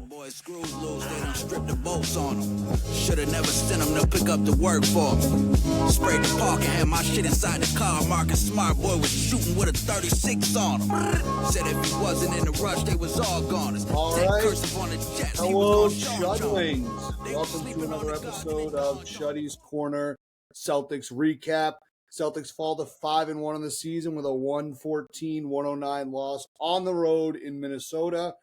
boys screws loose, they done stripped the bolts on them. Shoulda never sent them to pick up the work for me. Sprayed the park and had my shit inside the car. Marcus Smart boy was shooting with a 36 on him. Said if he wasn't in the rush, they was all gone. All right. Hello, Chudlings. Welcome to another episode of Chuddy's Corner Celtics Recap. Celtics fall to 5-1 in the season with a 114-109 loss on the road in Minnesota.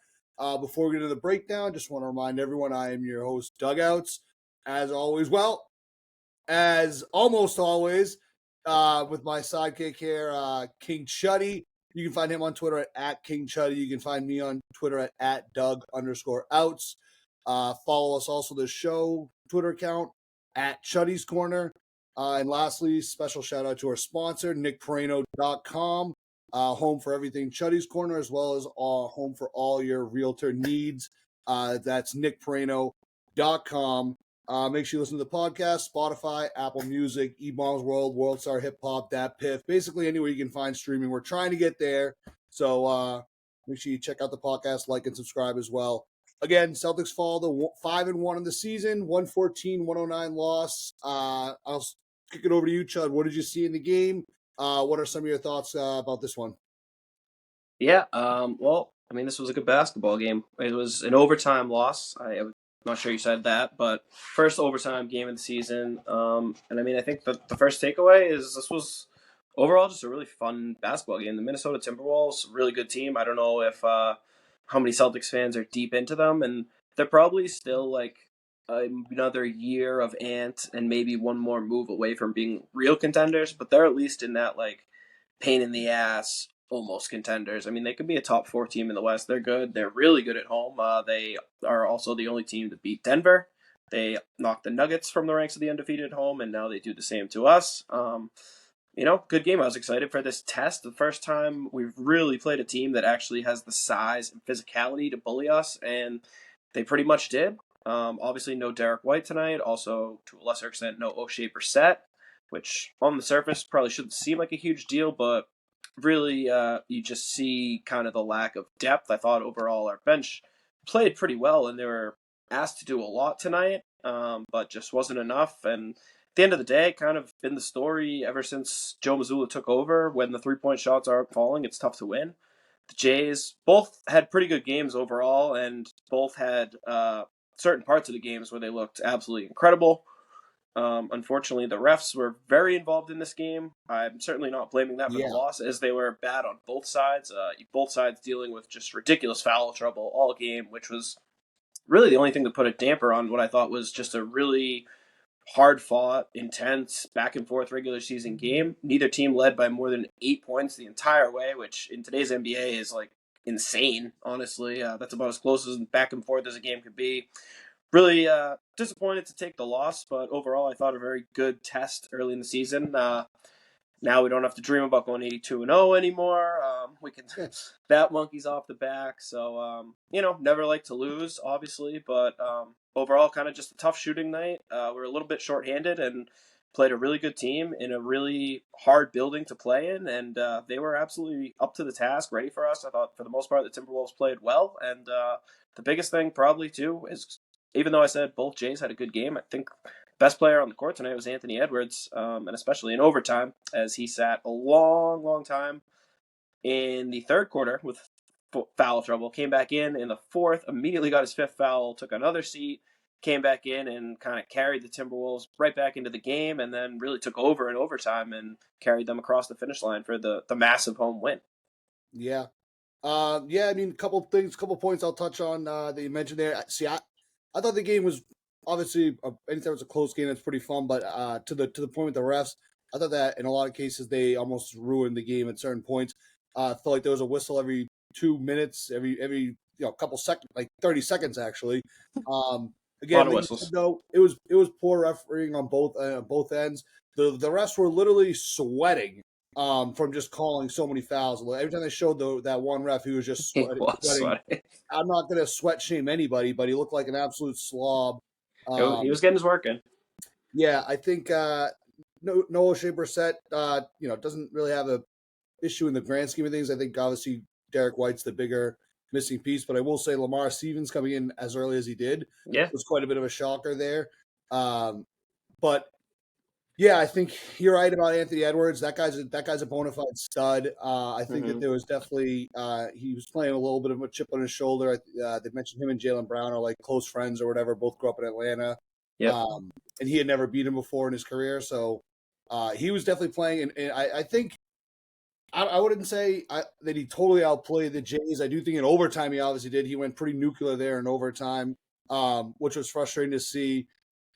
Before we get into the breakdown, just want to remind everyone I am your host, Dugouts. As always, as almost always, with my sidekick here, King Chuddy. You can find him on Twitter at King Chuddy. You can find me on Twitter at Doug_outs. Follow us also the show Twitter account at Chuddy's Corner. And lastly, special shout out to our sponsor, nickpareno.com. Home for everything Chuddy's Corner, as well as home for all your realtor needs. That's nickpareno.com. Make sure you listen to the podcast, Spotify, Apple Music, eBombs World, WorldStar Hip Hop, Dat Piff, basically anywhere you can find streaming. We're trying to get there. So make sure you check out the podcast, like and subscribe as well. Again, Celtics fall to 5-1 in the season, 114-109 loss. I'll kick it over to you, Chud. What did you see in the game? What are some of your thoughts about this one? Yeah, well, I mean, this was a good basketball game. It was an overtime loss. I'm not sure you said that, but first overtime game of the season. And I mean, I think the first takeaway is this was overall just a really fun basketball game. The Minnesota Timberwolves, really good team. I don't know if how many Celtics fans are deep into them, and they're probably still like another year of Ant and maybe one more move away from being real contenders, but they're at least in that like pain in the ass almost contenders. I mean, they could be a top 4 team in the West. They're good. They're really good at home. They are also the only team to beat Denver. They knocked the Nuggets from the ranks of the undefeated at home, and now they do the same to us. Good game. I was excited for this test. The first time we've really played a team that actually has the size and physicality to bully us, and they pretty much did. Obviously, no Derek White tonight. Also, to a lesser extent, no O'Shea Brissett, which on the surface probably shouldn't seem like a huge deal, but really, you just see kind of the lack of depth. I thought overall our bench played pretty well, and they were asked to do a lot tonight, but just wasn't enough. And at the end of the day, kind of been the story ever since Joe Mazzulla took over. When the three-point shots aren't falling, it's tough to win. The Jays both had pretty good games overall, and both had certain parts of the games where they looked absolutely incredible. Unfortunately, the refs were very involved in this game. I'm certainly not blaming that for the loss, as they were bad on both sides. Both sides dealing with just ridiculous foul trouble all game, which was really the only thing that put a damper on what I thought was just a really hard-fought, intense, back-and-forth regular season game. Neither team led by more than 8 points the entire way, which in today's NBA is like insane, honestly. That's about as close as back and forth as a game could be. Really disappointed to take the loss, but overall I thought a very good test early in the season. Now we don't have to dream about going 82-0 anymore. We can that monkey's off the back. So, never like to lose, obviously, but overall kind of just a tough shooting night. We're a little bit shorthanded and played a really good team in a really hard building to play in, and they were absolutely up to the task, ready for us. I thought for the most part the Timberwolves played well, and the biggest thing probably too is, even though I said both Jays had a good game, I think the best player on the court tonight was Anthony Edwards, and especially in overtime, as he sat a long, long time in the third quarter with foul trouble, came back in the fourth, immediately got his 5th foul, took another seat, came back in and kind of carried the Timberwolves right back into the game, and then really took over in overtime and carried them across the finish line for the massive home win. Yeah. I mean, a couple points I'll touch on that you mentioned there. See, I thought the game was obviously anytime it's a close game, it's pretty fun. But to the point with the refs, I thought that in a lot of cases they almost ruined the game at certain points. Felt like there was a whistle every 2 minutes, every couple seconds, like 30 seconds actually. Again, like you said, though, it was poor refereeing on both ends. The refs were literally sweating from just calling so many fouls. Every time they showed that one ref, he was just sweating. I'm not going to sweat shame anybody, but he looked like an absolute slob. He was getting his work in. Yeah, I think no O'Shea Brissett, doesn't really have a issue in the grand scheme of things. I think obviously Derek White's the bigger missing piece. But I will say Lamar Stevens coming in as early as he did was quite a bit of a shocker there. But yeah, I think you're right about Anthony Edwards. That guy's a bona fide stud. I think that there was definitely he was playing a little bit of a chip on his shoulder. They mentioned him and Jaylen Brown are like close friends or whatever. Both grew up in Atlanta, and he had never beat him before in his career. So he was definitely playing. And I think I wouldn't say that he totally outplayed the Jays. I do think in overtime he obviously did. He went pretty nuclear there in overtime, which was frustrating to see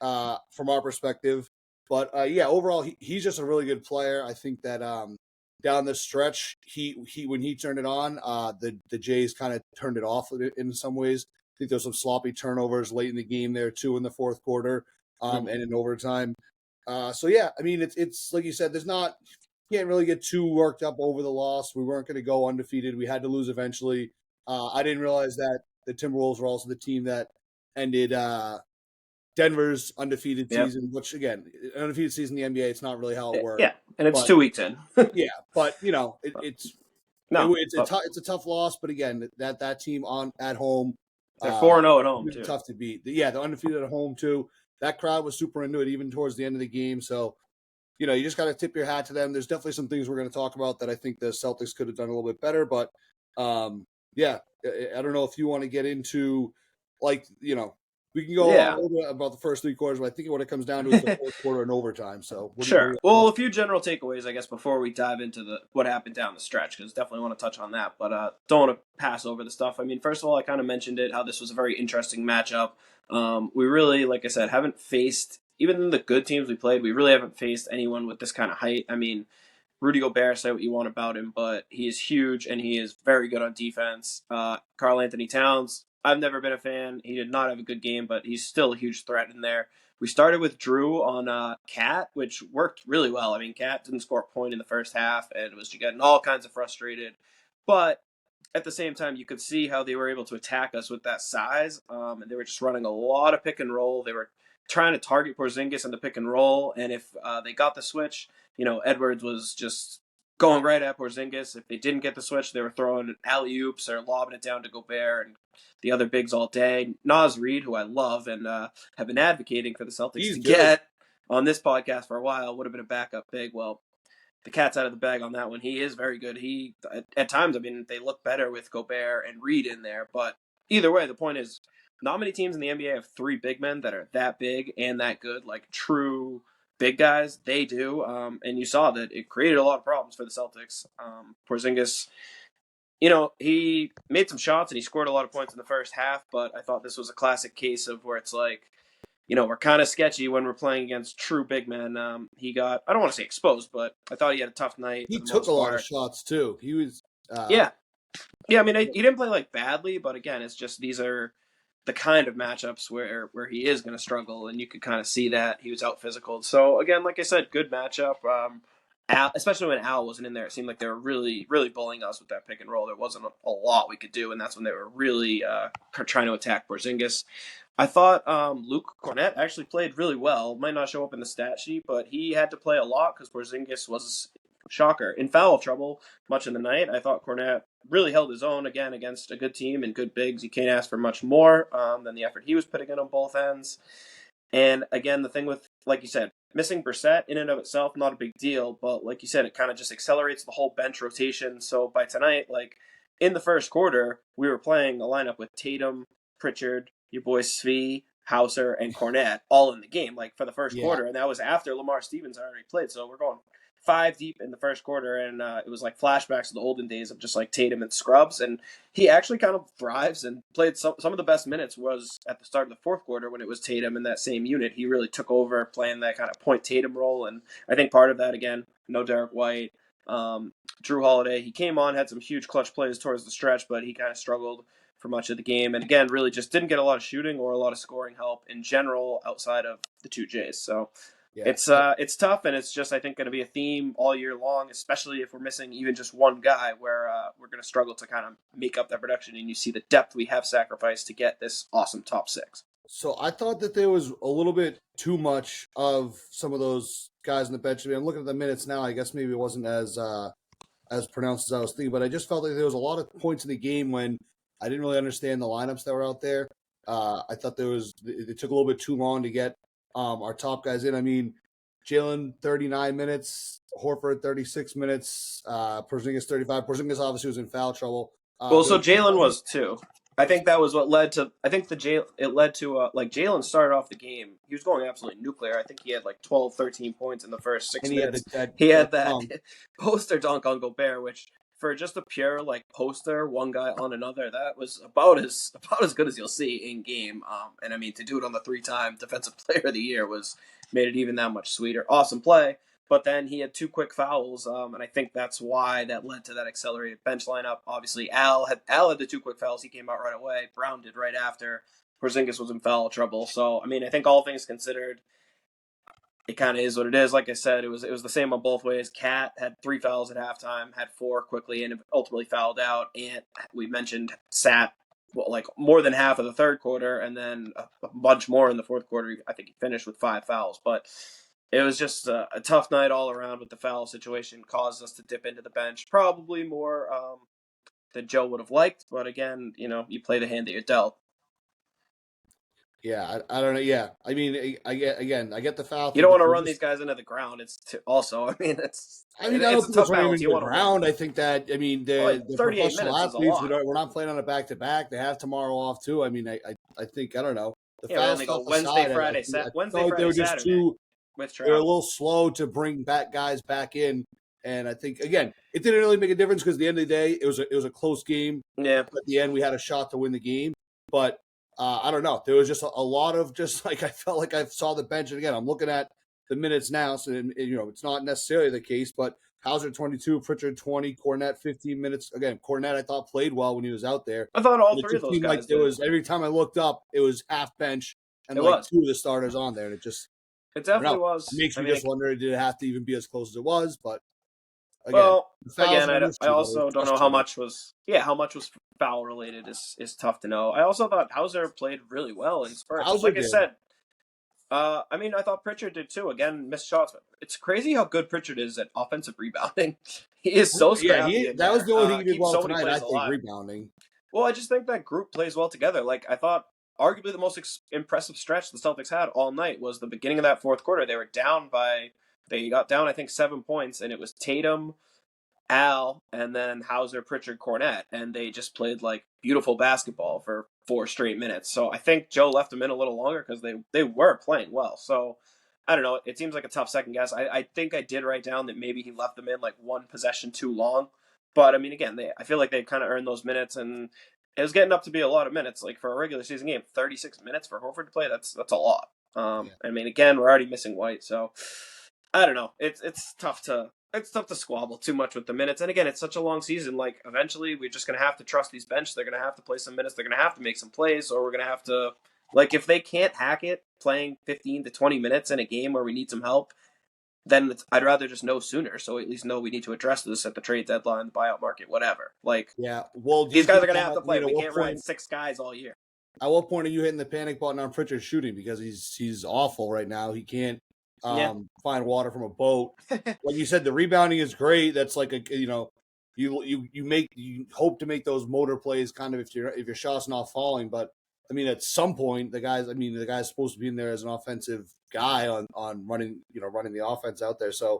from our perspective. But yeah, overall, he's just a really good player. I think that down the stretch, he when he turned it on, the Jays kind of turned it off in some ways. I think there's some sloppy turnovers late in the game there too in the fourth quarter, and in overtime. So yeah, I mean it's like you said, can't really get too worked up over the loss. We weren't going to go undefeated. We had to lose eventually. I didn't realize that the Timberwolves were also the team that ended Denver's undefeated season, which again, undefeated season in the NBA, it's not really how it works. Yeah, and it's 2 weeks in. Yeah, but it's a tough loss. But again, that team at home, they're 4-0 at home too. Tough to beat. Yeah, they're undefeated at home too. That crowd was super into it, even towards the end of the game. So, you just got to tip your hat to them. There's definitely some things we're going to talk about that I think the Celtics could have done a little bit better. But yeah, I don't know if you want to get into we can go on a little bit about the first 3 quarters, but I think what it comes down to is the fourth quarter and overtime. So sure. Well, a few general takeaways, I guess, before we dive into what happened down the stretch, because definitely want to touch on that, but don't want to pass over the stuff. I mean, first of all, I kind of mentioned it, how this was a very interesting matchup. We really, like I said, haven't faced, even the good teams we played, we really haven't faced anyone with this kind of height. I mean, Rudy Gobert, say what you want about him, but he is huge and he is very good on defense. Karl Anthony Towns, I've never been a fan. He did not have a good game, but he's still a huge threat in there. We started with Drew on Cat, which worked really well. I mean, Cat didn't score a point in the first half and was getting all kinds of frustrated. But at the same time, you could see how they were able to attack us with that size. And they were just running a lot of pick and roll. They were trying to target Porzingis in the pick and roll. And if they got the switch, Edwards was just going right at Porzingis. If they didn't get the switch, they were throwing alley-oops or lobbing it down to Gobert and the other bigs all day. Naz Reid, who I love and have been advocating for the Celtics to get on this podcast for a while, would have been a backup big. Well, the cat's out of the bag on that one. He is very good. He, at times, I mean, they look better with Gobert and Reid in there. But either way, the point is, not many teams in the NBA have 3 big men that are that big and that good, like true big guys. They do. And you saw that it created a lot of problems for the Celtics. Porzingis, he made some shots and he scored a lot of points in the first half, but I thought this was a classic case of where it's like, we're kind of sketchy when we're playing against true big men. He got, I don't want to say exposed, but I thought he had a tough night. He took a lot of shots too. He was, yeah. I mean, he didn't play like badly, but again, it's just these are the kind of matchups where he is going to struggle, and you could kind of see that he was out physical. So again, like I said, good matchup. Especially when Al wasn't in there, it seemed like they were really, really bullying us with that pick and roll. There wasn't a lot we could do, and that's when they were really trying to attack Porzingis. I thought Luke Cornett actually played really well. Might not show up in the stat sheet, but he had to play a lot because Porzingis was, shocker, in foul trouble much of the night. I thought Cornett really held his own again against a good team and good bigs. You can't ask for much more than the effort he was putting in on both ends. And again, the thing with, like you said, missing Brissett in and of itself, not a big deal. But like you said, it kind of just accelerates the whole bench rotation. So by tonight, like in the first quarter, we were playing a lineup with Tatum, Pritchard, your boy Svi, Hauser, and Cornett all in the game, like for the first quarter. And that was after Lamar Stevens already played. So we're going 5 deep in the first quarter, and it was like flashbacks to the olden days of just like Tatum and scrubs. And he actually kind of thrives and played some of the best minutes was at the start of the fourth quarter when it was Tatum in that same unit. He really took over playing that kind of point Tatum role, and I think part of that, again, no Derek White, Drew Holiday. He came on, had some huge clutch plays towards the stretch, but he kind of struggled for much of the game, and again, really just didn't get a lot of shooting or a lot of scoring help in general outside of the 2 Jays. So it's tough, and it's just, I think, going to be a theme all year long, especially if we're missing even just one guy, where we're going to struggle to kind of make up that production, and you see the depth we have sacrificed to get this awesome top 6. So I thought that there was a little bit too much of some of those guys in the bench. I mean, I'm looking at the minutes now. I guess maybe it wasn't as pronounced as I was thinking, but I just felt like there was a lot of points in the game when I didn't really understand the lineups that were out there. I thought it took a little bit too long to get our top guys in. I mean, Jalen 39 minutes, Horford 36 minutes, Porzingis 35. Porzingis obviously was in foul trouble. Well, so Jalen was too. I think that was what led to. I think it led to like Jalen started off the game. He was going absolutely nuclear. I think he had like 12, 13 points in the first 6 minutes. He had that poster dunk on Gobert, which for just a pure like poster, one guy on another, that was about as good as you'll see in game. And I mean to do it on the 3-time Defensive Player of the Year made it even that much sweeter. Awesome play. But then he had 2 quick fouls, and I think that's why that led to that accelerated bench lineup. Obviously, Al had the 2 quick fouls. He came out right away. Brown did right after. Porzingis was in foul trouble. So, I mean, I think all things considered, it kind of is what it is. Like I said, it was the same on both ways. Cat had 3 fouls at halftime, had 4 quickly, and ultimately fouled out. And we mentioned sat like more than half of the third quarter, and then a bunch more in the fourth quarter. I think he finished with 5 fouls, but it was just a tough night all around with the foul situation. Caused us to dip into the bench, probably more than Joe would have liked. But again, you play the hand that you're dealt. Yeah, I don't know. Yeah, I mean, I get the foul. You don't want to run these guys into the ground. Also, I mean, it's I don't think running into the ground. I think that the professional athletes, we're not playing on a back-to-back. They have tomorrow off too. I mean, I think I don't know. The fouls go Wednesday, Friday, Saturday. They were just too. They're a little slow to bring back guys back in, and I think again it didn't really make a difference because at the end of the day it was a close game. Yeah. At the end we had a shot to win the game, but I don't know. There was just a lot of just like I felt like I saw the bench, and again I'm looking at the minutes now, so it's not necessarily the case, but Hauser 22, Pritchard 20, Cornette 15 minutes. Again, Cornette I thought played well when he was out there. I thought all 3 of those guys. Like every time I looked up, it was half bench and 2 of the starters on there, and it just. It definitely was. It makes me just wonder, did it have to even be as close as it was? But again, I also don't know how much was foul related is tough to know. I also thought Hauser played really well in spurts. I said, I mean, I thought Pritchard did too. Again, missed shots. It's crazy how good Pritchard is at offensive rebounding. He is so scrappy. Yeah, that was the only thing he did well tonight, I think, rebounding. Well, I just think that group plays well together. Like, I thought arguably the most impressive stretch the Celtics had all night was the beginning of that fourth quarter. They got down, I think, 7 points, and it was Tatum, Al, and then Hauser, Pritchard, Cornette, and they just played like beautiful basketball for 4 straight minutes. So I think Joe left them in a little longer because they were playing well. So I don't know. It seems like a tough second guess. I think I did write down that maybe he left them in like 1 possession too long. But I mean, again, I feel like they've kind of earned those minutes, and it was getting up to be a lot of minutes. Like for a regular season game, 36 minutes for Horford to play, that's a lot. I mean, again, we're already missing White, so I don't know. It's tough to squabble too much with the minutes. And again, it's such a long season. Like eventually, we're just gonna have to trust these bench. They're gonna have to play some minutes. They're gonna have to make some plays, or we're gonna have to if they can't hack it playing 15 to 20 minutes in a game where we need some help, then I'd rather just know sooner. So at least know we need to address this at the trade deadline, the buyout market, whatever. These guys are gonna have to play. We can't ride 6 guys all year. At what point are you hitting the panic button on Pritchard shooting because he's awful right now? He can't find water from a boat. Like you said, the rebounding is great. That's like you hope to make those motor plays kind of if your shot's not falling. But I mean, at some point, the guy's supposed to be in there as an offensive guy on running the offense out there. So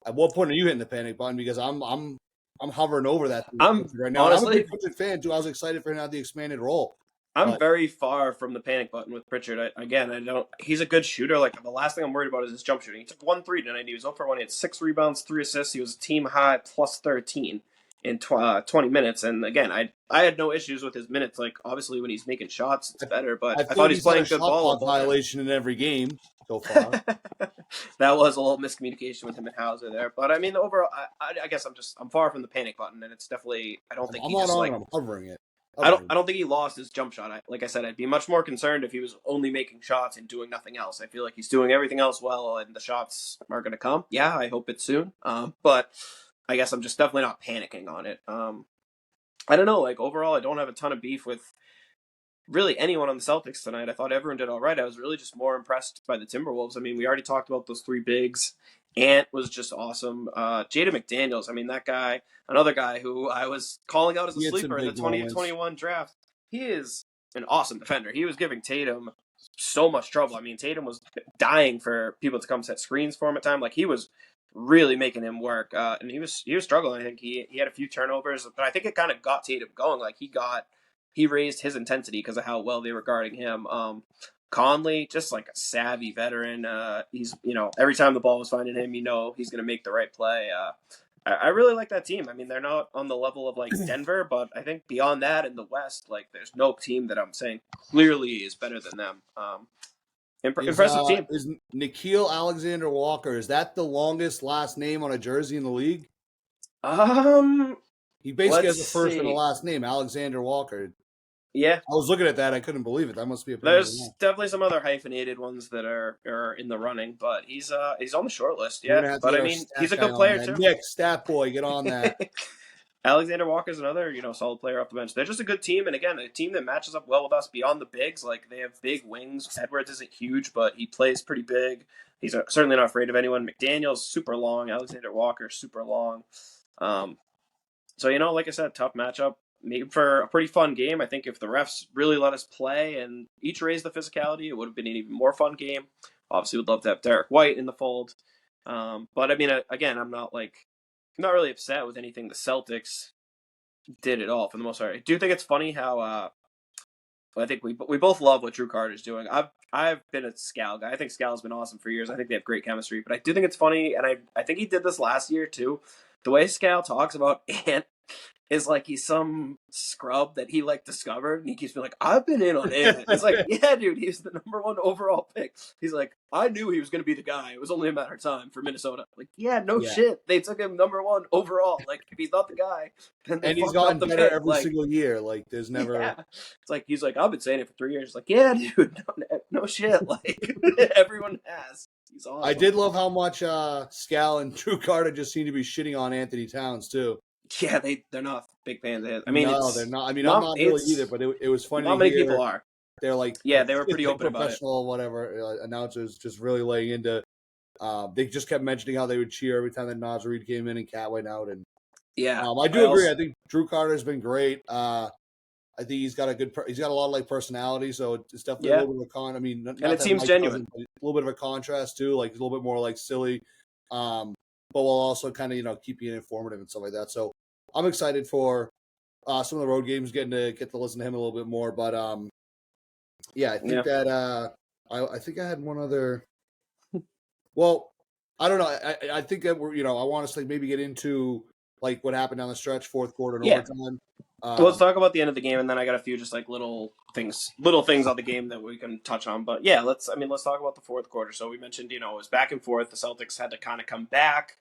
at what point are you hitting the panic button? Because I'm hovering over that right now. Honestly, I'm a big Pritchard fan too. I was excited for him to have the expanded role. I'm very far from the panic button with Pritchard. He's a good shooter. Like, the last thing I'm worried about is his jump shooting. He took 1 3 tonight. He was 0 for 1. He had 6 rebounds, 3 assists. He was a team high plus 13 in 20 minutes. And again, I had no issues with his minutes. Like, obviously, when he's making shots, it's better. But I thought he's playing good ball. Violation in every game so far. That was a little miscommunication with him and Hauser there. But I mean, overall, I guess I'm far from the panic button, and it's definitely I'm hovering it. I don't think he lost his jump shot. Like I said, I'd be much more concerned if he was only making shots and doing nothing else. I feel like he's doing everything else well, and the shots are going to come. Yeah, I hope it's soon. But I guess I'm just definitely not panicking on it. I don't know. Like, overall, I don't have a ton of beef with really anyone on the Celtics tonight. I thought everyone did all right. I was really just more impressed by the Timberwolves. I mean, we already talked about those three bigs. Ant was just awesome. Jaden McDaniels, I mean, that guy, another guy who I was calling out as a He had some sleeper in the big moments. 2021 draft. He is an awesome defender. He was giving Tatum so much trouble. I mean, Tatum was dying for people to come set screens for him at time. Like, he was really making him work, and he was struggling. I think he had a few turnovers, but I think it kind of got Tatum going. Like, he raised his intensity because of how well they were guarding him. Conley, just like a savvy veteran. He's, every time the ball was finding him, he's going to make the right play. I really like that team. I mean, they're not on the level of like Denver, but I think beyond that in the West, like there's no team that I'm saying clearly is better than them. Impressive team. Is Nickeil Alexander Walker, is that the longest last name on a jersey in the league? He basically has a first and a last name, Alexander Walker. Yeah, I was looking at that. I couldn't believe it. That must be a. There's definitely some other hyphenated ones that are in the running, but he's on the short list. Yeah, but I mean, he's a good player too. Nick, stat boy, get on that. Alexander Walker's another solid player off the bench. They're just a good team, and again, a team that matches up well with us beyond the bigs. Like they have big wings. Edwards isn't huge, but he plays pretty big. He's certainly not afraid of anyone. McDaniel's super long. Alexander Walker super long. So like I said, tough matchup. Made for a pretty fun game. I think if the refs really let us play and each raised the physicality, it would have been an even more fun game. Obviously, would love to have Derek White in the fold. But I mean, again, I'm not really upset with anything the Celtics did at all for the most part. I do think it's funny how I think we both love what Drew Carter's doing. I've been a Scal guy. I think Scal's been awesome for years. I think they have great chemistry. But I do think it's funny, and I think he did this last year too. The way Scal talks about Ant is like he's some scrub that he discovered, and he keeps being like, I've been in on it. It's like, yeah, dude, he's the number one overall pick. He's like, I knew he was going to be the guy. It was only a matter of time for Minnesota. Like, yeah, shit. They took him number one overall. Like, if he's not the guy, then they he's gotten better every single year. Like, there's never. Yeah. It's like he's like, I've been saying it for 3 years. It's like, yeah, dude, no shit. Like, everyone has. He's awesome. I did love how much Scal and Drew Carter just seem to be shitting on Anthony Towns too. Yeah, they're not big fans of his. I mean, no, they're not. I mean, I'm not really either, but it was funny. Not many people are. They're like, yeah, they were pretty open about it. Professional, whatever announcers just really laying into. They just kept mentioning how they would cheer every time that Naz Reid came in and Cat went out, and yeah, I do agree. I think Drew Carter's been great. I think he's got a lot of personality, so it's definitely a little bit of a con. I mean, and it seems genuine. A little bit of a contrast too, like a little bit more silly, but while also kind of keeping it informative and stuff like that. So I'm excited for some of the road games, get to listen to him a little bit more. But yeah, I think that I think I had one other. Well, I don't know. I think that we're I want us to maybe get into what happened down the stretch, fourth quarter and overtime. Well, let's talk about the end of the game, and then I got a few just little things on the game that we can touch on. But yeah, let's talk about the fourth quarter. So we mentioned it was back and forth. The Celtics had to kind of come back.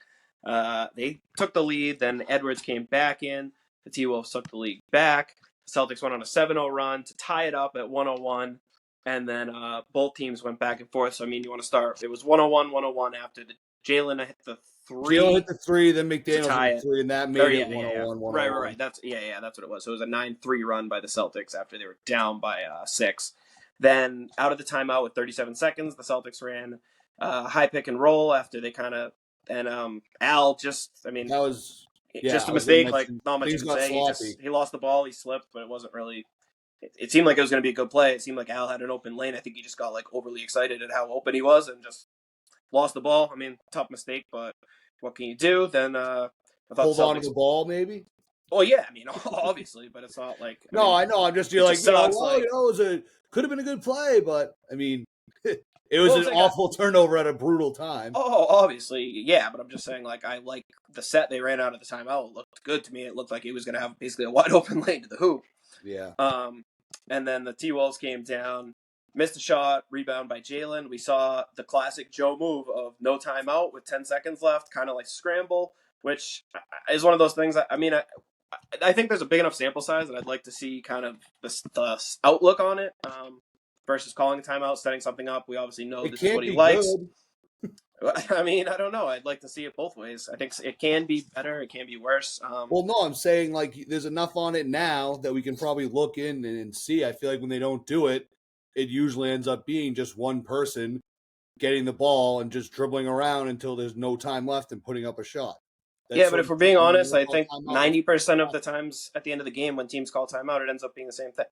They took the lead, then Edwards came back in. The T-Wolves took the lead back. The Celtics went on a 7-0 run to tie it up at 101, and then both teams went back and forth. So I mean, you want to start? It was 101 after the Jalen hit the three. Jalen hit the three, then McDaniels hit the three, and that made it 101. Right. That's what it was. So it was a 9-3 run by the Celtics after they were down by 6. Then out of the timeout with 37 seconds, the Celtics ran high pick and roll after they kind of. And Al that was just a mistake. Not much you can say. He lost the ball. He slipped, but it wasn't really. It seemed like it was going to be a good play. It seemed like Al had an open lane. I think he just got overly excited at how open he was and just lost the ball. I mean, tough mistake, but what can you do? Then I thought hold on to the ball, maybe. Well, yeah. I mean, obviously, but it's not like. I know. I'm just it could have been a good play, but I mean. It was an awful turnover at a brutal time. Oh, obviously, yeah. But I'm just saying, I like the set they ran out of the timeout. It looked good to me. It looked like he was going to have basically a wide open lane to the hoop. Yeah. And then the T-Wolves came down, missed a shot, rebound by Jalen. We saw the classic Joe move of no timeout with 10 seconds left, kind of scramble, which is one of those things. I think there's a big enough sample size that I'd like to see kind of the outlook on it. Versus calling a timeout, setting something up. We obviously know this is what he likes. Good. I mean, I don't know. I'd like to see it both ways. I think it can be better. It can be worse. Well, no, I'm saying like there's enough on it now that we can probably look in and see. I feel like when they don't do it, it usually ends up being just one person getting the ball and just dribbling around until there's no time left and putting up a shot. That's Yeah, but sort if of we're being when honest, they I call think timeout, it's 90% of the times at the end of the game when teams call timeout, it ends up being the same thing.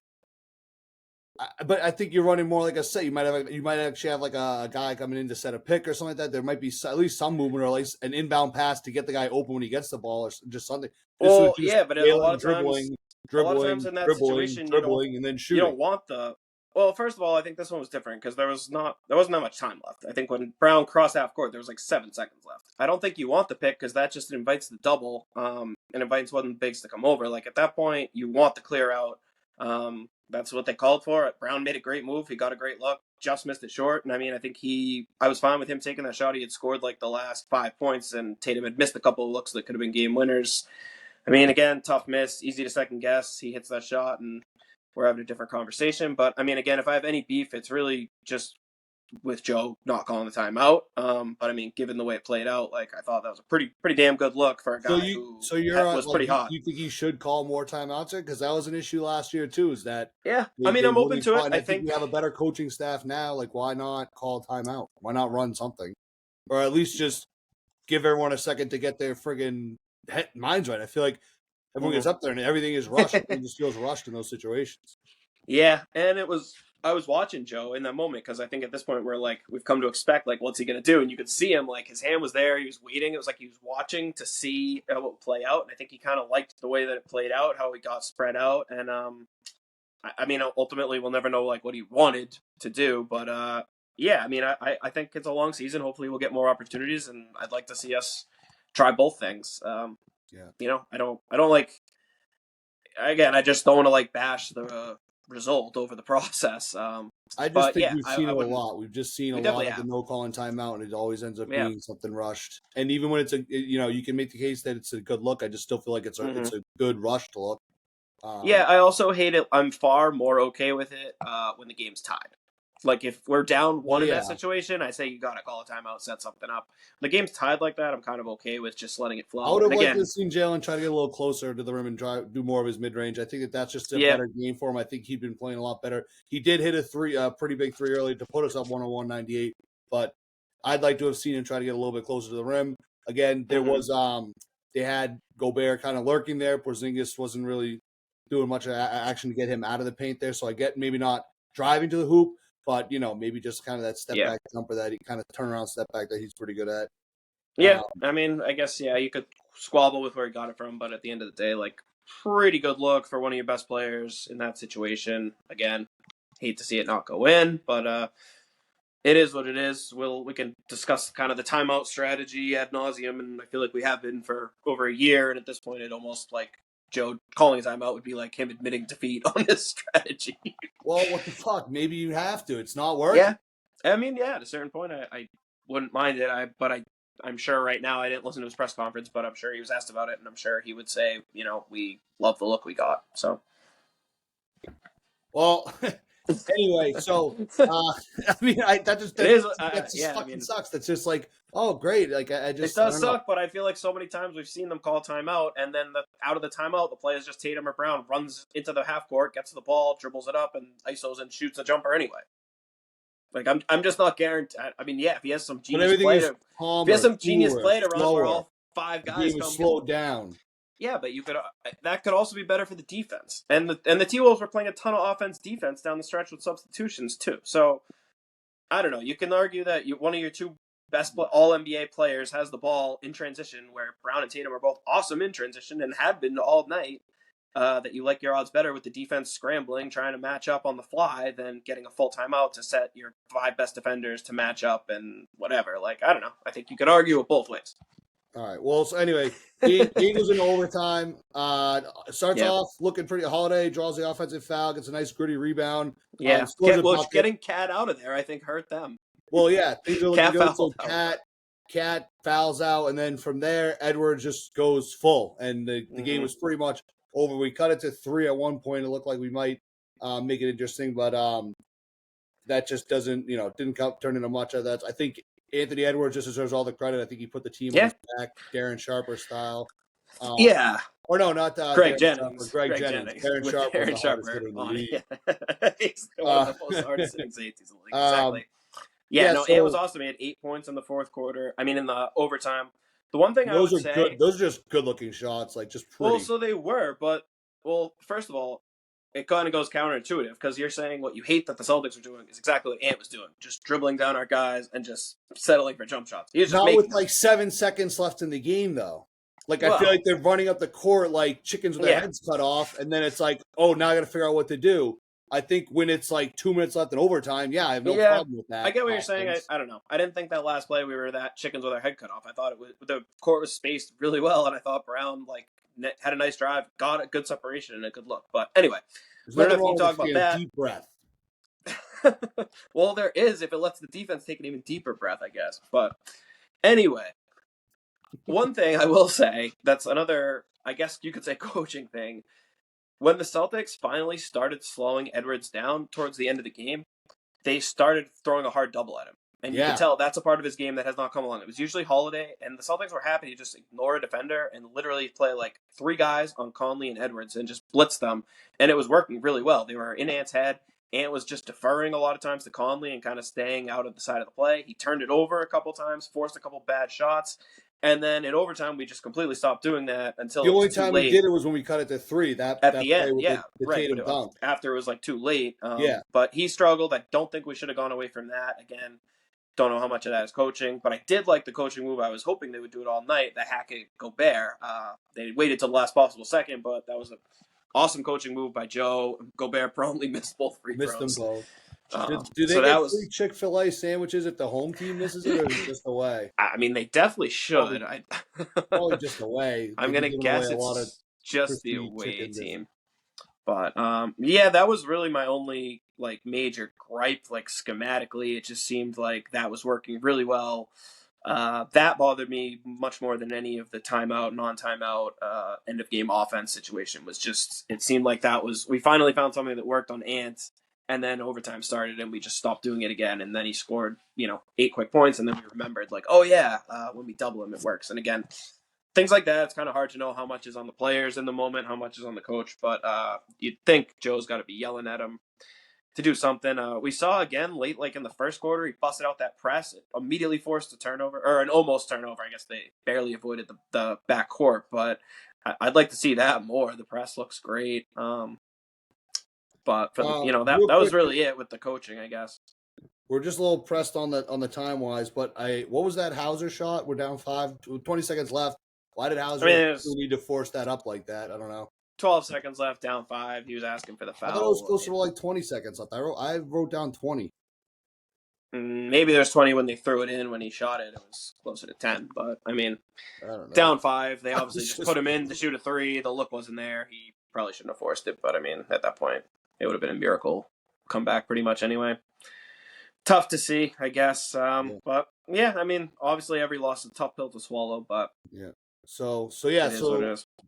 but I think you're running more like a set. You might actually have like a guy coming in to set a pick or something like that. There might be at least some movement or at least an inbound pass to get the guy open when he gets the ball or just something. This was Well, just yeah, but Jalen dribbling, a lot of times dribbling, in that dribbling, situation, dribbling, and then you shooting. don't want the. Well, first of all, I think this one was different because there wasn't that much time left. I think when Brown crossed half court, there was like 7 seconds left. I don't think you want the pick because that just invites the double, and invites one of the bigs to come over. Like at that point, you want the clear out. That's what they called for. Brown made a great move. He got a great look. Just missed it short. And I mean, I think I was fine with him taking that shot. He had scored like the last 5 points, and Tatum had missed a couple of looks that could have been game winners. I mean, again, tough miss, easy to second guess. He hits that shot, and we're having a different conversation. But I mean, again, if I have any beef, it's really just with Joe not calling the timeout. But I mean, given the way it played out, like I thought that was a pretty damn good look for a guy who was Like pretty hot. you think he should call more timeouts because that was an issue last year too. Is that Yeah, I mean, they I'm open really to it. fought, I I think think we have a better coaching staff now. Like, why not call timeout? Why not run something, or at least just give everyone a second to get their friggin' minds right? I feel like everyone gets up there and everything is rushed. Everyone just feels rushed in those situations. Yeah, and I was watching Joe in that moment because I think at this point we've come to expect like what's he gonna do, and you could see him like his hand was there, he was waiting. It was like he was watching to see how it would play out, and I think he kind of liked the way that it played out, how he got spread out, and I mean ultimately we'll never know like what he wanted to do, but yeah, I mean I think it's a long season. Hopefully we'll get more opportunities, and I'd like to see us try both things. Yeah, I don't like again. I just don't want to like bash the result over the process. I just But think yeah, we've seen I it a wouldn't. lot. We've just seen a We lot definitely of the have. no calling timeout, and it always ends up Yeah. being something rushed. And even when you can make the case that it's a good look. I just still feel like it's a good rushed look. Yeah, I also hate it. I'm far more okay with it when the game's tied. Like if we're down Well, one in that yeah. situation, I say you gotta call a timeout, set something up. When the game's tied like that, I'm kind of okay with just letting it I flow. would And have liked to have again, seen Jalen try to get a little closer to the rim and do more of his mid range. I think that's just a yeah, better game for him. I think he'd been playing a lot better. He did hit a pretty big three early to put us up 101-98, but I'd like to have seen him try to get a little bit closer to the rim. Again, there was they had Gobert kind of lurking there. Porzingis wasn't really doing much action to get him out of the paint there. So I get maybe not driving to the hoop, but maybe just kind of that step yeah, back jumper that he kind of turnaround step back that he's pretty good at. yeah. I mean, I guess you could squabble with where he got it from, but at the end of the day, like pretty good look for one of your best players in that situation. Again, hate to see it not go in, but it is what it is. We can discuss kind of the timeout strategy ad nauseum, and I feel like we have been for over a year. And at this point, it almost like Joe calling his timeout would be like him admitting defeat on his strategy. Well, what the fuck? Maybe you have to. It's not working. Yeah, I mean, yeah, at a certain point, I wouldn't mind it. I'm sure right now I didn't listen to his press conference, but I'm sure he was asked about it, and I'm sure he would say, we love the look we got. So, Well, anyway, so I mean, it is. that just Yeah, I fucking mean, sucks. That's just like, oh, great. Like it I does don't know. suck, but I feel like so many times we've seen them call timeout, and then out of the timeout, the play is just Tatum or Brown runs into the half court, gets the ball, dribbles it up, and isos and shoots a jumper anyway. Like I'm just not guaranteed. I mean, yeah, if he has some But genius everything play is to, if he has calmer, some genius cooler, play to run where slower. all five The guys game come is get the. slowed down. Yeah, but you could that could also be better for the defense, and the T-Wolves were playing a ton of defense down the stretch with substitutions too. So I don't know. You can argue that one of your two best all NBA players has the ball in transition, where Brown and Tatum are both awesome in transition and have been all night. That you like your odds better with the defense scrambling, trying to match up on the fly, than getting a full timeout to set your five best defenders to match up and whatever. Like, I don't know. I think you could argue it both ways. All right. Well, so anyway, game goes into overtime. Starts Yeah. off looking pretty. Holiday draws the offensive foul, gets a nice gritty rebound. Yeah. Scores a bucket. Getting Cat out of there, I think, hurt them. Well, yeah, things are looking Cat good. So fouled Cat fouls out, and then from there, Edwards just goes full, and the game was pretty much over. We cut it to 3 at one point. It looked like we might make it interesting, but that just didn't turn into much of that. I think Anthony Edwards just deserves all the credit. I think he put the team on his back, Darren Sharper style. Yeah. Or no, not Greg Darren Jennings. Sharper, Greg Jennings. Darren with Sharper was Darren the hardest Sharper hitter in the on league. it. He's one of the most hardest hitting safeties in the league. Exactly. So, it was awesome. He had 8 points in the fourth quarter. I mean, in the overtime. The one thing I would say, good. Those are just good-looking shots, like just pretty. Well, so they were, but first of all, it kind of goes counterintuitive because you're saying what you hate that the Celtics are doing is exactly what Ant was doing, just dribbling down our guys and just settling for jump shots. He was just not with like 7 seconds left in the game, though. Like, I feel like they're running up the court like chickens with their heads cut off, and then it's like, oh, now I got to figure out what to do. I think when it's like 2 minutes left in overtime, I have no problem with that. I get what you're saying. I don't know. I didn't think that last play we were that chickens with our head cut off. I thought the court was spaced really well, and I thought Brown had a nice drive, got a good separation and a good look. But anyway, we're not going to talk about that. Deep breath. Well, there is if it lets the defense take an even deeper breath, I guess. But anyway, one thing I will say that's another, I guess you could say, coaching thing. When the Celtics finally started slowing Edwards down towards the end of the game, they started throwing a hard double at him. And you can tell that's a part of his game that has not come along. It was usually Holiday, and the Celtics were happy to just ignore a defender and literally play like 3 guys on Conley and Edwards and just blitz them. And it was working really well. They were in Ant's head. Ant was just deferring a lot of times to Conley and kind of staying out of the side of the play. He turned it over a couple times, forced a couple bad shots. And then in overtime, we just completely stopped doing that until the only time we did it was when we cut it to 3. At the end, the Tatum dunk. After it was like too late. But he struggled. I don't think we should have gone away from that. Again, don't know how much of that is coaching, but I did like the coaching move. I was hoping they would do it all night. The hack at Gobert. They waited till the last possible second, but that was an awesome coaching move by Joe. Gobert promptly missed both free throws. Missed them both. Do they get free Chick-fil-A sandwiches if the home team misses it, or is it just away? I mean, they definitely should. Probably just away. I'm going to guess it's just the away team. But, that was really my only, major gripe, schematically. It just seemed like that was working really well. That bothered me much more than any of the timeout, non-timeout, end-of-game offense situation. Was just, it seemed like we finally found something that worked on Ant. And then overtime started, and we just stopped doing it again. And then he scored, 8 quick points, and then we remembered, when we double him, it works. And again, things like that, it's kind of hard to know how much is on the players in the moment, how much is on the coach. But you'd think Joe's got to be yelling at him to do something. We saw again late, in the first quarter, he busted out that press, immediately forced a turnover, or an almost turnover. I guess they barely avoided the backcourt, but I'd like to see that more. The press looks great. But for that was really it with the coaching, I guess. We're just a little pressed on the time wise, but what was that Hauser shot? We're down 20 seconds left. Why did Hauser need to force that up like that? I don't know. 12 seconds left, down 5. He was asking for the foul. I thought it was closer to 20 seconds left. I wrote down 20. Maybe there's 20 when they threw it in. When he shot it, it was closer to 10. But I don't know. Down 5. They obviously just put him in to shoot a 3. The look wasn't there. He probably shouldn't have forced it. But at that point, it would have been a miracle comeback pretty much anyway. Tough to see, I guess. But obviously every loss is a tough pill to swallow. But So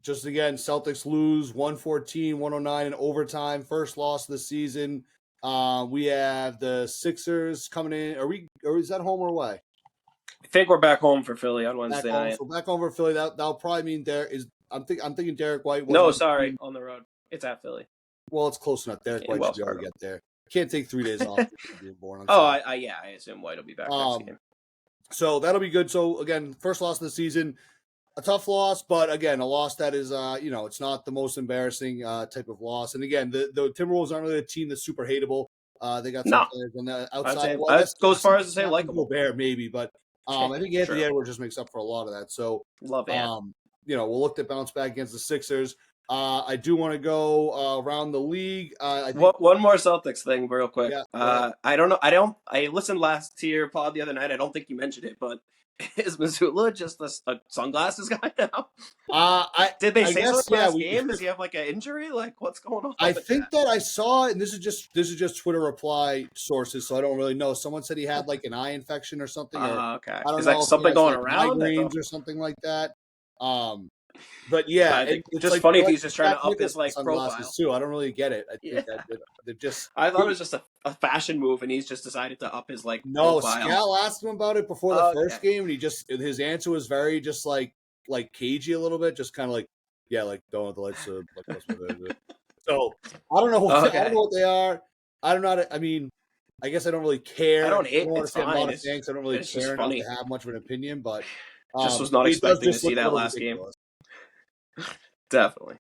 just again, Celtics lose 114-109 in overtime. First loss of the season. We have the Sixers coming in. Is that home or away? I think we're back home for Philly on Wednesday night. So back home for Philly. That'll probably mean I'm thinking Derek White. No, sorry, on the road. It's at Philly. Well, it's close enough. Derek White should be able to get there. Can't take 3 days off. Being born. I assume White will be back next game. So that'll be good. So again, first loss of the season. A tough loss, but again, a loss that is, it's not the most embarrassing type of loss. And again, the Timberwolves aren't really a team that's super hateable. They got some players on the outside. I'd go as far as to say likable. Gobert, maybe, but I think Anthony Edwards just makes up for a lot of that. So love Ant. We'll look to bounce back against the Sixers. I do want to go around the league. I think, one more Celtics thing, real quick. Yeah, I don't know. I listened last to your pod the other night. I don't think you mentioned it, but is Mazzulla just a sunglasses guy now? Did they say so last game? Does he have an injury? What's going on? I think that I saw, and this is just Twitter reply sources, so I don't really know. Someone said he had an eye infection or something. Okay. I don't is know something going around? Migraines or something like that. But yeah, I think it's just like funny they're if like he's the just trying Jack to up his Nicholson like sunglasses profile. too. I don't really get it. I Yeah. think that they're just. I thought it was just a fashion move, and he's just decided to up his like No, profile. Scal asked him about it before the Okay. first game, and his answer was very just like cagey a little bit, just kind of like, yeah, like don't let the lights like what's my favorite. So I don't know what I don't Okay. know what they are. I don't know. I mean, I guess I don't really I care. don't I hate. don't want It's to say I'm not fine. a fan because I don't really It's just care enough to funny. have much of an opinion, but Just was not it does expecting to just see look a that little last game. ridiculous. Definitely.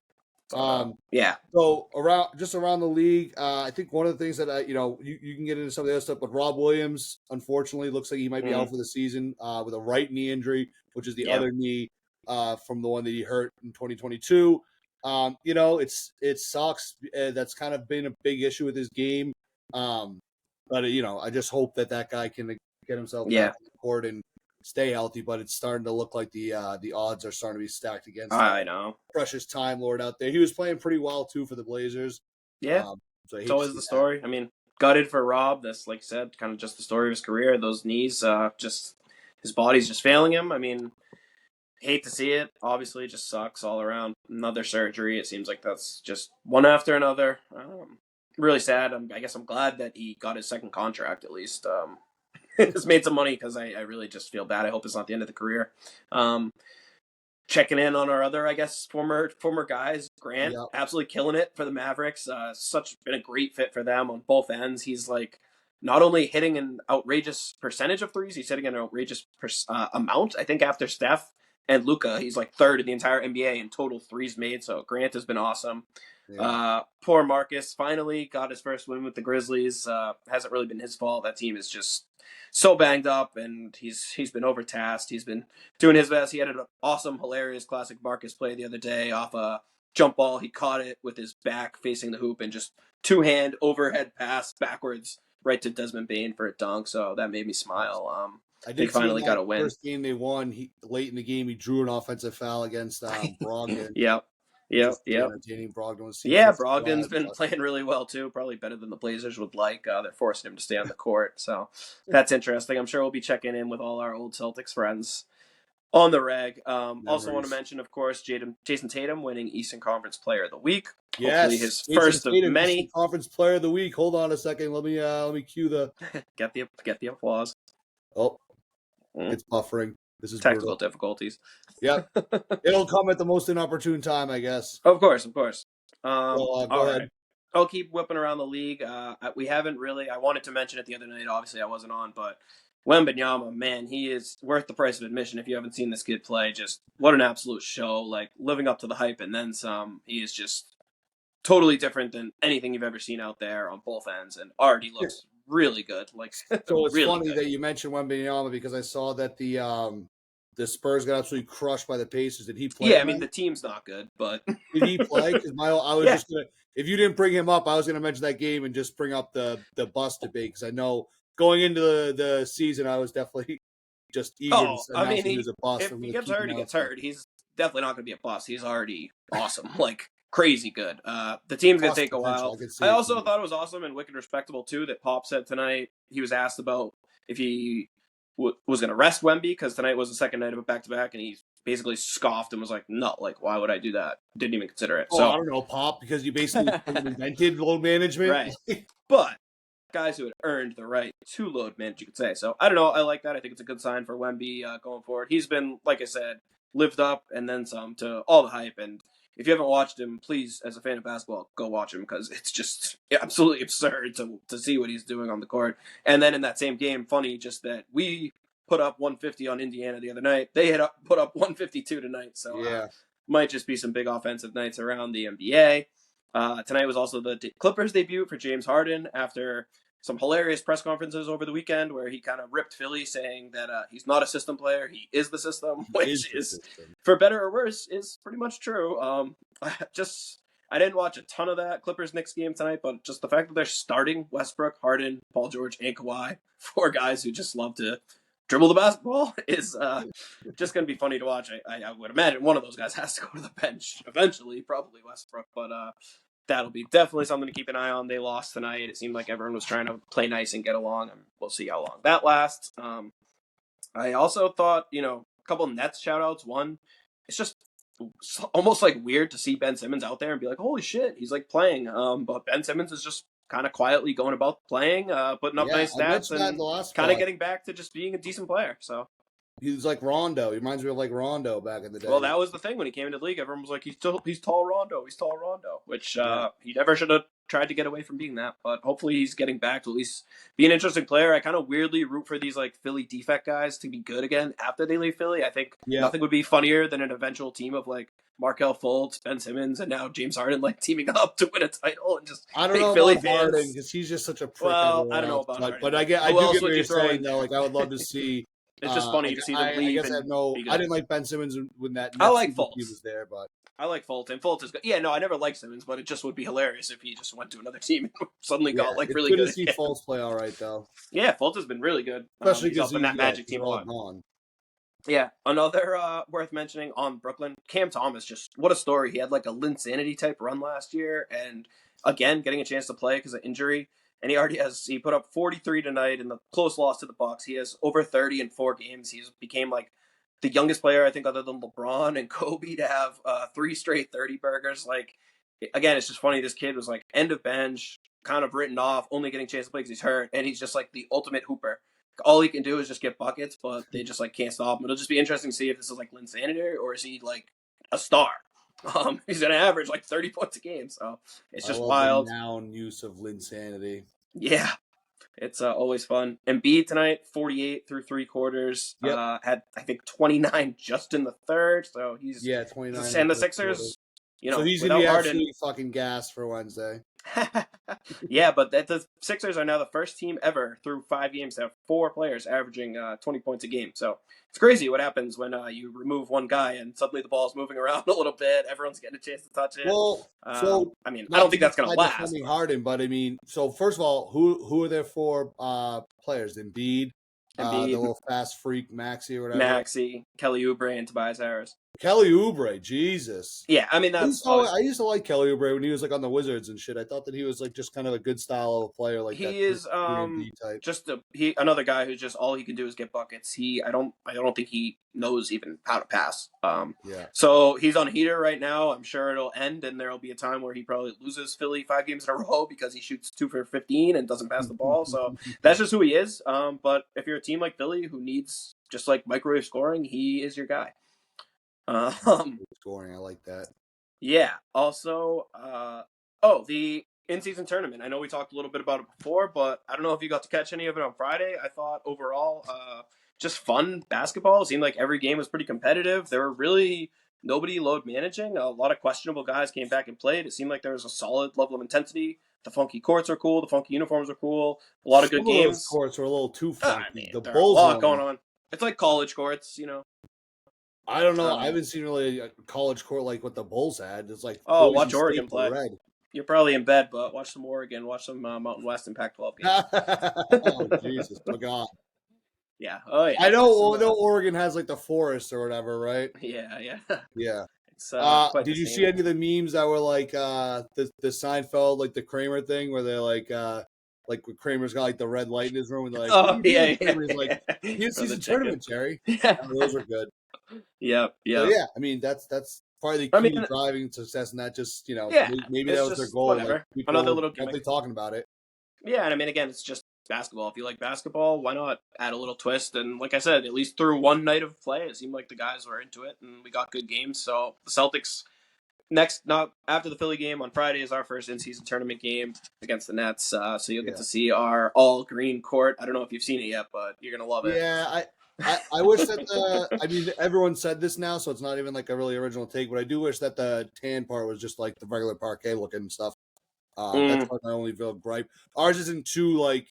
Yeah. So around the league, I think one of the things that you can get into some of the other stuff, but Rob Williams, unfortunately, looks like he might be out for the season with a right knee injury, which is the Yeah. other knee from the one that he hurt in 2022. It sucks. That's kind of been a big issue with his game. But I just hope that guy can get himself back on the court and stay healthy. But it's starting to look like the odds are starting to be stacked against I know. precious Timelord out there. He was playing pretty well too for the Blazers. Yeah. So I It's hate to always see the that. story. I mean, gutted for Rob. That's like I said, kind of just the story of his career. Those knees, just his body's just failing him. I mean, hate to see it. Obviously, it just sucks all around. Another surgery. It seems like that's just one after another. Really sad. I guess I'm glad that he got his second contract at least. Has made some money because I really just feel bad. I hope it's not the end of the career. Checking in on our other, I guess, former guys. Grant, absolutely killing it for the Mavericks. Been a great fit for them on both ends. He's like not only hitting an outrageous percentage of threes, he's hitting an outrageous amount. I think after Steph and Luka, he's like third in the entire NBA in total threes made. So Grant has been awesome. Yeah. Poor Marcus finally got his first win with the Grizzlies. Hasn't really been his fault. That team is just so banged up, and he's been overtasked. He's been doing his best. He had an awesome, hilarious, classic Marcus play the other day off a jump ball. He caught it with his back facing the hoop and just two-hand overhead pass backwards right to Desmond Bane for a dunk. So that made me smile. They finally got a win. First game they won, late in the game, he drew an offensive foul against Brogdon. Yep. Entertaining. Brogdon was Brogdon's been playing really well too. Probably better than the Blazers would like. They're forcing him to stay on the court, so that's interesting. I'm sure we'll be checking in with all our old Celtics friends on the reg. Also want to mention, of course, Jason Tatum winning Eastern Conference Player of the Week. Yes, hopefully his Jason first Tatum, of many Eastern Conference Player of the Week. Hold on a second. Let me cue the get the applause. Oh, it's buffering. This is technical brutal. difficulties. Yep. It'll come at the most inopportune time, I guess. Of course. Go ahead. Right. I'll keep whipping around the league. We haven't really. I wanted to mention it the other night. Obviously, I wasn't on, but Wemby, man, he is worth the price of admission. If you haven't seen this kid play, just what an absolute show! Like living up to the hype and then some. He is just totally different than anything you've ever seen out there on both ends, and already looks really good. Like so, it's really funny good. that you mentioned Wemby because I saw that the Spurs got absolutely crushed by the Pacers. Did he play? Yeah, I mean the team's not good, but did he play? Because I was just gonna. If you didn't bring him up, I was gonna mention that game and just bring up the bust debate because I know going into the season, I was definitely just eager to announce he was a bust. If he gets hurt, he gets hurt. He's definitely not going to be a bust. He's already awesome, like crazy good. The team's going to take a while. I also thought it was awesome and wicked respectable too that Pop said tonight he was asked about if he was going to rest Wemby because tonight was the second night of a back-to-back, and he basically scoffed and was like, no, like, why would I do that? Didn't even consider it. I don't know, Pop, because you basically invented load management. Right. But guys who had earned the right to load manage, you could say. So, I don't know. I like that. I think it's a good sign for Wemby going forward. He's been, like I said, lived up and then some to all the hype. And if you haven't watched him, please, as a fan of basketball, go watch him because it's just absolutely absurd to see what he's doing on the court. And then in that same game, funny just that we put up 150 on Indiana the other night. They had put up 152 tonight. So might just be some big offensive nights around the NBA. Tonight was also the Clippers debut for James Harden after some hilarious press conferences over the weekend where he kind of ripped Philly saying that he's not a system player, he is the system, which is, for better or worse, is pretty much true. I didn't watch a ton of that Clippers-Knicks game tonight, but just the fact that they're starting Westbrook, Harden, Paul George, and Kawhi, four guys who just love to dribble the basketball, is just going to be funny to watch. I would imagine one of those guys has to go to the bench eventually, probably Westbrook, but that'll be definitely something to keep an eye on. They lost tonight. It seemed like everyone was trying to play nice and get along, and we'll see how long that lasts. I also thought, a couple of Nets shout-outs. One, it's just almost like weird to see Ben Simmons out there and be like, holy shit, he's like playing. But Ben Simmons is just kind of quietly going about playing, putting up Yeah, nice I stats mentioned that in and the last kind of spot. getting back to just being a decent player. So He's like Rondo. He reminds me of like Rondo back in the well, day. that was the thing when he came into the league. Everyone was like, he's tall Rondo, which Yeah. he never should have tried to get away from being that. But hopefully he's getting back to at least be an interesting player. I kind of weirdly root for these like Philly defect guys to be good again after they leave Philly. I think nothing would be funnier than an eventual team of like Markelle Fultz, Ben Simmons, and now James Harden like teaming up to win a title and just I don't make know Philly about Harden fans. because he's just such a prick Well, I everywhere don't know else. about But Harden, I but I who do else get what would you you're throw saying in? though. Like I would love to see. It's just funny to see them I leave guess I have and no. be I good. didn't like Ben Simmons when that I Nets like team Fultz. was there, but I like Fultz, and Fultz is good. Yeah, no, I never liked Simmons, but it just would be hilarious if he just went to another team and suddenly got like it's really good to good see again. Fultz play all right though, Yeah, Fultz has been really good. especially He's because helping that Magic he's team a all lot. gone. Yeah, another worth mentioning on Brooklyn, Cam Thomas. Just what a story! He had like a Linsanity type run last year, and again getting a chance to play because of injury. And he put up 43 tonight in the close loss to the Bucks. He has over 30 in 4 games. He's became like the youngest player I think other than LeBron and Kobe to have 3 straight 30 burgers. Like again, it's just funny. This kid was like end of bench, kind of written off, only getting a chance to play because he's hurt, and he's just like the ultimate hooper. All he can do is just get buckets, but they just like can't stop him. It'll just be interesting to see if this is like Linsanity or is he like a star. He's gonna average like 30 points a game, so it's I just love the wild. noun use of Linsanity. Yeah, it's always fun. Embiid tonight, 48 through 3 quarters. Yep. Had I think 29 just in the third, so he's 29. and the Sixers. So he's gonna Without be Harden, absolutely fucking gassed for Wednesday. yeah, but the Sixers are now the first team ever through 5 games to have 4 players averaging 20 points a game. So it's crazy what happens when you remove one guy and suddenly the ball's moving around a little bit. Everyone's getting a chance to touch it. Well, so I mean, I don't think that's going to last. Defending Harden, but I mean, so first of all, who are there for players? Embiid, the little fast freak Maxi or whatever. Maxi, Kelly Oubre, and Tobias Harris. Kelly Oubre, Jesus. Yeah, I mean that's. I used to like Kelly Oubre when he was like on the Wizards and shit. I thought that he was like just kind of a good style of player, like he that. He is type. just another guy who's just all he can do is get buckets. I don't think he knows even how to pass. Yeah. So he's on heater right now. I'm sure it'll end, and there'll be a time where he probably loses Philly 5 games in a row because he shoots 2 for 15 and doesn't pass the ball. So that's just who he is. But if you're a team like Philly who needs just like microwave scoring, he is your guy. Scoring, I like that. Yeah. Also, the in-season tournament. I know we talked a little bit about it before, but I don't know if you got to catch any of it on Friday. I thought overall, just fun basketball. It seemed like every game was pretty competitive. There were really nobody load managing. A lot of questionable guys came back and played. It seemed like there was a solid level of intensity. The funky courts are cool. The funky uniforms are cool. A lot of good games. Those courts were a little too funky. I mean, the there's Bulls a lot going on. It's like college courts, I don't know. I haven't seen really a college court like what the Bulls had. It's like watch Oregon play. Red. You're probably in bed, but watch some Oregon, watch some Mountain West and Pac-12 games. Oh Jesus, forgot. Yeah. Oh yeah. I know. I know Oregon has like the forest or whatever, right? Yeah. Yeah. It's, did you see any of the memes that were like the Seinfeld, like the Kramer thing, where they're like Kramer's got like the red light in his room, and they're like, oh yeah, Kramer's like, he's a tournament, Jerry. Yeah, those are good. Yeah. So, yeah. I mean, that's part of the key to driving success, and that just maybe that was their goal. Whatever. Like, Another little gimmick. Talking about it. Yeah, and I mean, again, it's just basketball. If you like basketball, why not add a little twist? And like I said, at least through one night of play, it seemed like the guys were into it, and we got good games. So the Celtics not after the Philly game on Friday is our first in-season tournament game against the Nets. So you'll get to see our all green court. I don't know if you've seen it yet, but you're gonna love it. Yeah, I wish that I mean, everyone said this now, so it's not even like a really original take, but I do wish that the tan part was just like the regular parquet looking stuff. That's like my only real gripe. Ours isn't too like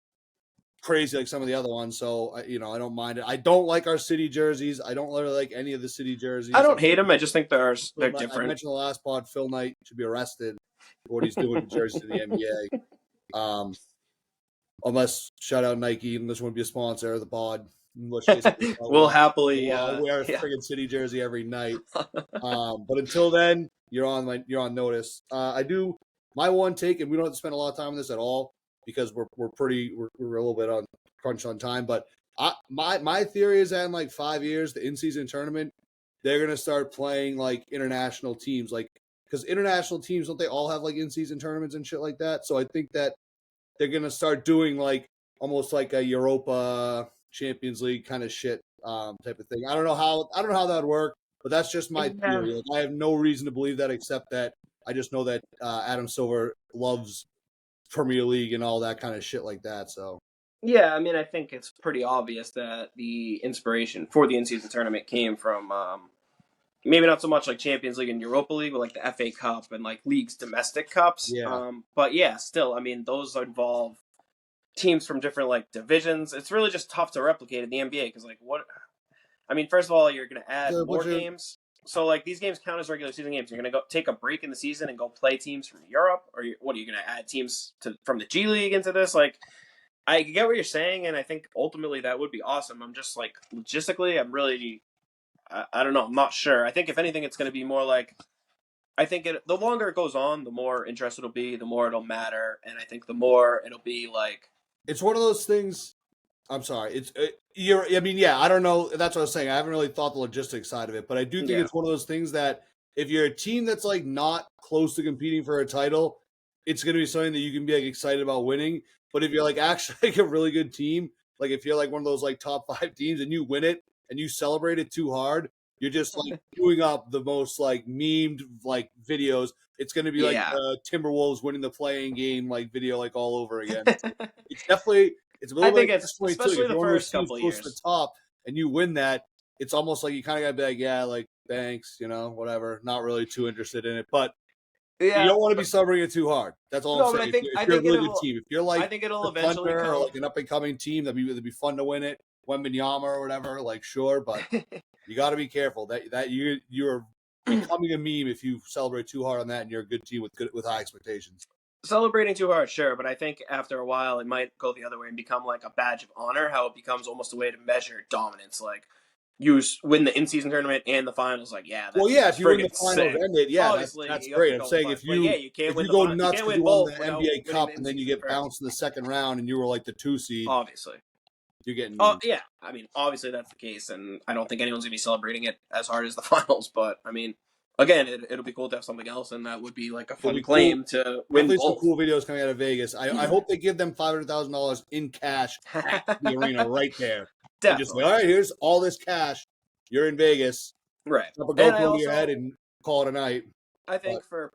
crazy like some of the other ones, so I don't mind it. I don't like our city jerseys. I don't really like any of the city jerseys. I don't hate them. I just think they're different. I mentioned the last pod, Phil Knight should be arrested for what he's doing with jerseys to the NBA. Unless shout out Nike, unless you want to be a sponsor of the pod. We'll happily wear a friggin' city jersey every night. But until then, you're on notice. I do my one take, and we don't have to spend a lot of time on this at all because we're a little bit on crunch on time. But my theory is that in like 5 years, the in-season tournament, they're going to start playing like international teams, like because international teams, don't they all have like in-season tournaments and shit like that? So I think that they're going to start doing like almost like a Europa Champions League kind of shit type of thing. I don't know how that would work, but that's just my theory. Like, I have no reason to believe that except that I just know that Adam Silver loves Premier League and all that kind of shit like that. So yeah, I mean, I think it's pretty obvious that the inspiration for the in-season tournament came from maybe not so much like Champions League and Europa League, but like the FA Cup and like leagues domestic cups. Yeah. But yeah, still, I mean, those involve teams from different like divisions. It's really just tough to replicate in the NBA because like what? I mean, first of all, you're going to add more games. So like these games count as regular season games. You're going to go take a break in the season and go play teams from Europe, or what are you going to add teams from the G League into this? Like, I get what you're saying, and I think ultimately that would be awesome. I'm just like logistically, I'm really, I don't know, I'm not sure. I think if anything, it's going to be more like, I think the longer it goes on, the more interest it'll be, the more it'll matter, and I think the more it'll be like, it's one of those things. I'm sorry. I mean, yeah, I don't know. That's what I was saying. I haven't really thought the logistics side of it, but I do think it's one of those things that if you're a team that's like not close to competing for a title, it's going to be something that you can be like excited about winning. But if you're like actually like a really good team, like if you're like one of those like top 5 teams and you win it and you celebrate it too hard, you're just like doing up the most like memed like videos. It's going to be like Timberwolves winning the playing game like video like all over again. It's definitely. It's a little bit especially the first couple of years. To the top and you win that, it's almost like you kind of got to be like, yeah, like thanks, whatever. Not really too interested in it, but you don't want to be celebrating it too hard. That's all I'm saying. If you're a really good team, if you're like I think it'll eventually come. Or like an up and coming team, it'd be fun to win it. Wemby or whatever, like sure, but you got to be careful that you're becoming a meme if you celebrate too hard on that, and you're a good team with high expectations. Celebrating too hard, sure, but I think after a while it might go the other way and become like a badge of honor, how it becomes almost a way to measure dominance. Like, you win the in-season tournament and the finals, like, yeah. If you win the finals and it, yeah, that's great. I'm saying if you go nuts because you won the NBA Cup and then you get bounced in the second round and you were like the 2 seed, obviously. You're getting yeah, I mean, obviously that's the case, and I don't think anyone's going to be celebrating it as hard as the finals, but, I mean, again, it'll be cool to have something else, and that would be like a fun claim to win both. Some cool videos coming out of Vegas. I hope they give them $500,000 in cash at the arena right there. Definitely. Just like, all right, here's all this cash. You're in Vegas. Right. Up a GoPro to your head and call it a night. I think for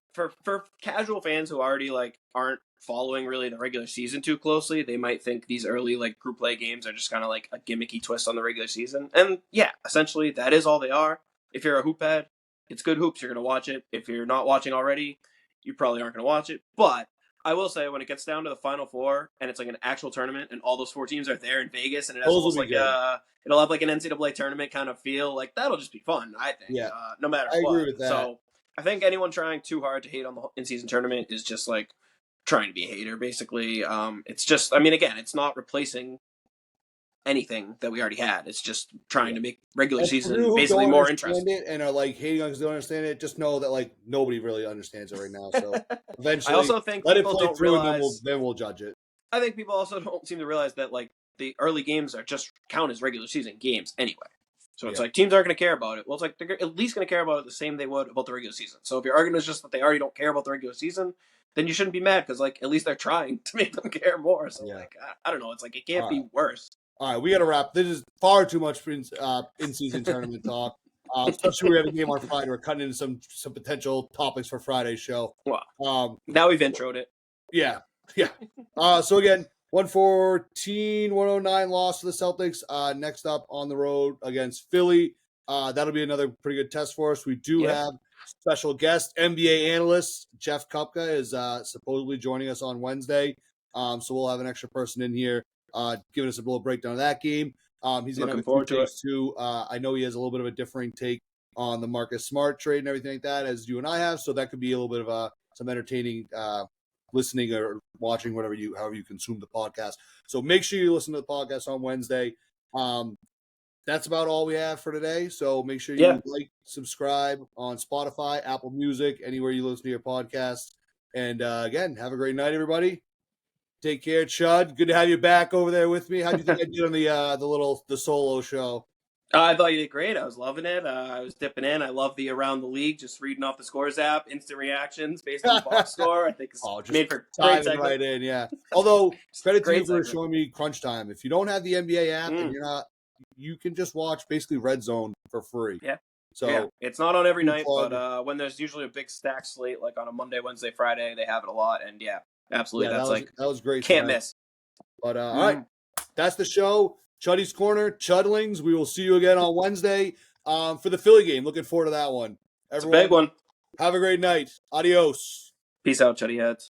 casual fans who already like aren't following really the regular season too closely, they might think these early like group play games are just kind of like a gimmicky twist on the regular season. And yeah, essentially that is all they are. If you're a hoop head, it's good hoops, you're going to watch it. If you're not watching already, you probably aren't going to watch it. But I will say, when it gets down to the Final Four and it's like an actual tournament and all those 4 teams are there in Vegas and it has almost like it'll have like an NCAA tournament kind of feel, like that'll just be fun, I think. Yeah. No matter what. I agree with that. So I think anyone trying too hard to hate on the in-season tournament is just like trying to be a hater, basically. It's just, I mean, again, it's not replacing anything that we already had. It's just trying to make regular season basically more interesting. And are like hating on because they don't understand it. Just know that like nobody really understands it right now. So eventually, I also think let people it play don't through realize. And then we'll judge it. I think people also don't seem to realize that like the early games are just count as regular season games anyway. So it's like teams aren't going to care about it. Well, it's like they're at least going to care about it the same they would about the regular season. So if your argument is just that they already don't care about the regular season, then you shouldn't be mad because like at least th're trying to make them care more. So like I don't know. It's like it can't be worse. All right, we got to wrap. This is far too much in-season tournament talk. Especially we have a game on Friday. We're cutting into some potential topics for Friday's show. Wow. Now we've introed it. Yeah. So again, 114-109 loss to the Celtics. Next up on the road against Philly. That'll be another pretty good test for us. We do have special guest, NBA analyst Jeff Kupka is supposedly joining us on Wednesday. So we'll have an extra person in here giving us a little breakdown of that game. He's going to have a few takes too. I know he has a little bit of a differing take on the Marcus Smart trade and everything like that as you and I have. So that could be a little bit of some entertaining listening or watching, however you consume the podcast. So make sure you listen to the podcast on Wednesday. That's about all we have for today. So make sure you like, subscribe on Spotify, Apple Music, anywhere you listen to your podcast. And again, have a great night, everybody. Take care, Chud. Good to have you back over there with me. How do you think I did on the solo show? I thought you did great. I was loving it. I was dipping in. I love the Around the League, just reading off the Scores app, instant reactions based on the box score. I think it's Just made for a great diving segment. right in, yeah. Although, credit to you Great for segment. showing me Crunch Time. If you don't have the NBA app and you can just watch basically Red Zone for free. Yeah. So yeah, it's not on every night, plug. but when there's usually a big stack slate, like on a Monday, Wednesday, Friday, they have it a lot. And yeah, absolutely. Yeah, that was great. Can't miss. But all right, that's the show. Chuddy's Corner, Chudlings. We will see you again on Wednesday for the Philly game. Looking forward to that one. Everyone, it's a big one. Have a great night. Adios. Peace out, Chuddy heads.